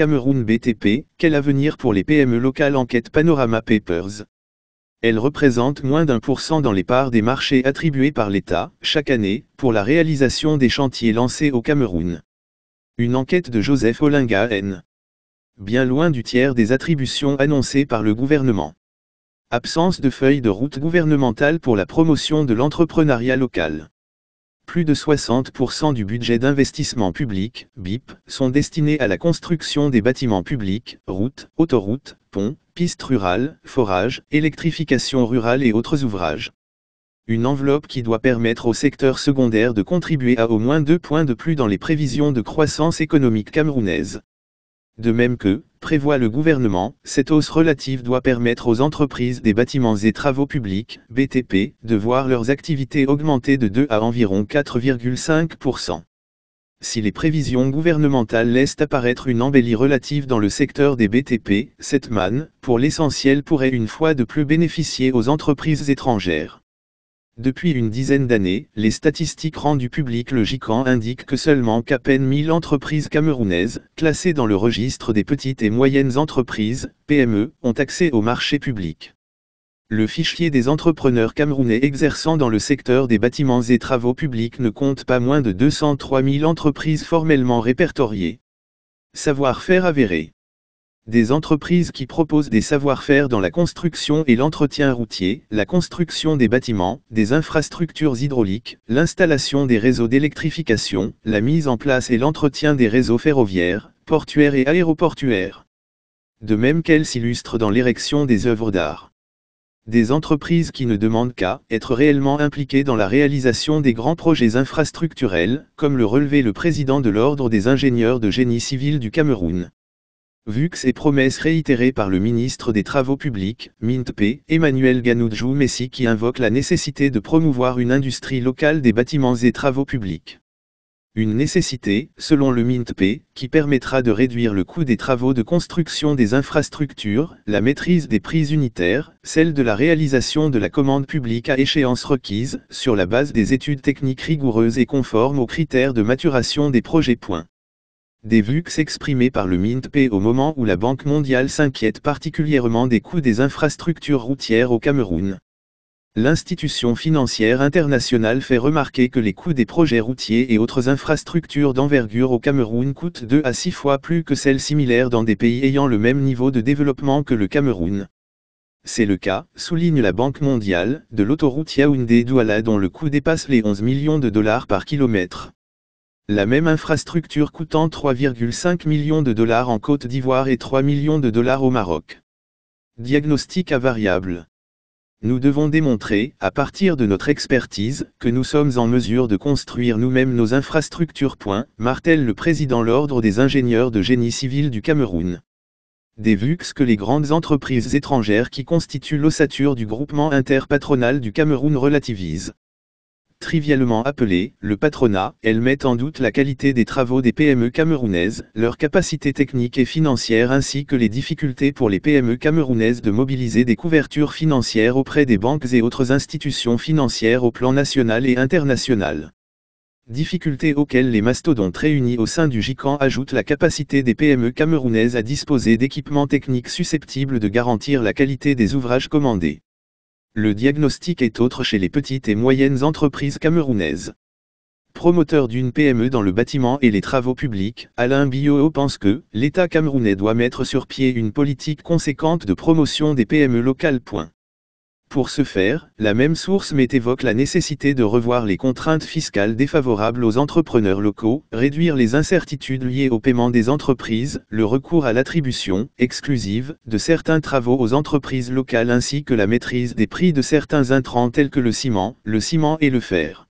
Cameroun BTP, quel avenir pour les PME locales? Enquête Panorama Papers. Elles représentent moins d'1% dans les parts des marchés attribués par l'État, chaque année, pour la réalisation des chantiers lancés au Cameroun. Une enquête de Joseph Olinga N. Bien loin du tiers des attributions annoncées par le gouvernement. Absence de feuille de route gouvernementale pour la promotion de l'entrepreneuriat local. Plus de 60% du budget d'investissement public, BIP, sont destinés à la construction des bâtiments publics, routes, autoroutes, ponts, pistes rurales, forages, électrification rurale et autres ouvrages. Une enveloppe qui doit permettre au secteur secondaire de contribuer à au moins 2 points de plus dans les prévisions de croissance économique camerounaise. De même que, prévoit le gouvernement, cette hausse relative doit permettre aux entreprises des bâtiments et travaux publics, BTP, de voir leurs activités augmenter de 2 à environ 4,5%. Si les prévisions gouvernementales laissent apparaître une embellie relative dans le secteur des BTP, cette manne, pour l'essentiel, pourrait une fois de plus bénéficier aux entreprises étrangères. Depuis une dizaine d'années, les statistiques rendues publiques le GICAN indiquent que seulement qu'à peine 1000 entreprises camerounaises, classées dans le registre des petites et moyennes entreprises, PME, ont accès au marché public. Le fichier des entrepreneurs camerounais exerçant dans le secteur des bâtiments et travaux publics ne compte pas moins de 203 000 entreprises formellement répertoriées. Savoir-faire avéré. Des entreprises qui proposent des savoir-faire dans la construction et l'entretien routier, la construction des bâtiments, des infrastructures hydrauliques, l'installation des réseaux d'électrification, la mise en place et l'entretien des réseaux ferroviaires, portuaires et aéroportuaires. De même qu'elles s'illustrent dans l'érection des œuvres d'art. Des entreprises qui ne demandent qu'à être réellement impliquées dans la réalisation des grands projets infrastructurels, comme le relevait le président de l'Ordre des ingénieurs de génie civil du Cameroun. Vu que ces promesses réitérées par le ministre des Travaux publics, MINTP, Emmanuel Ganoudjou Messi, qui invoque la nécessité de promouvoir une industrie locale des bâtiments et travaux publics. Une nécessité, selon le MINTP, qui permettra de réduire le coût des travaux de construction des infrastructures, la maîtrise des prix unitaires, celle de la réalisation de la commande publique à échéance requise, sur la base des études techniques rigoureuses et conformes aux critères de maturation des projets. Des vues exprimées par le MINTP au moment où la Banque mondiale s'inquiète particulièrement des coûts des infrastructures routières au Cameroun. L'institution financière internationale fait remarquer que les coûts des projets routiers et autres infrastructures d'envergure au Cameroun coûtent 2 à 6 fois plus que celles similaires dans des pays ayant le même niveau de développement que le Cameroun. C'est le cas, souligne la Banque mondiale, de l'autoroute Yaoundé-Douala dont le coût dépasse les 11 millions de dollars par kilomètre. La même infrastructure coûtant 3,5 millions de dollars en Côte d'Ivoire et 3 millions de dollars au Maroc. Diagnostic à variable. Nous devons démontrer, à partir de notre expertise, que nous sommes en mesure de construire nous-mêmes nos infrastructures. Martèle le président l'Ordre des ingénieurs de génie civil du Cameroun. Des vues que les grandes entreprises étrangères qui constituent l'ossature du groupement interpatronal du Cameroun relativisent. Trivialement appelé, le patronat, elles mettent en doute la qualité des travaux des PME camerounaises, leur capacité technique et financière ainsi que les difficultés pour les PME camerounaises de mobiliser des couvertures financières auprès des banques et autres institutions financières au plan national et international. Difficultés auxquelles les mastodontes réunis au sein du GICAN ajoutent la capacité des PME camerounaises à disposer d'équipements techniques susceptibles de garantir la qualité des ouvrages commandés. Le diagnostic est autre chez les petites et moyennes entreprises camerounaises. Promoteur d'une PME dans le bâtiment et les travaux publics, Alain Biot pense que l'État camerounais doit mettre sur pied une politique conséquente de promotion des PME locales. Pour ce faire, la même source évoque la nécessité de revoir les contraintes fiscales défavorables aux entrepreneurs locaux, réduire les incertitudes liées au paiement des entreprises, le recours à l'attribution exclusive de certains travaux aux entreprises locales ainsi que la maîtrise des prix de certains intrants tels que le ciment et le fer.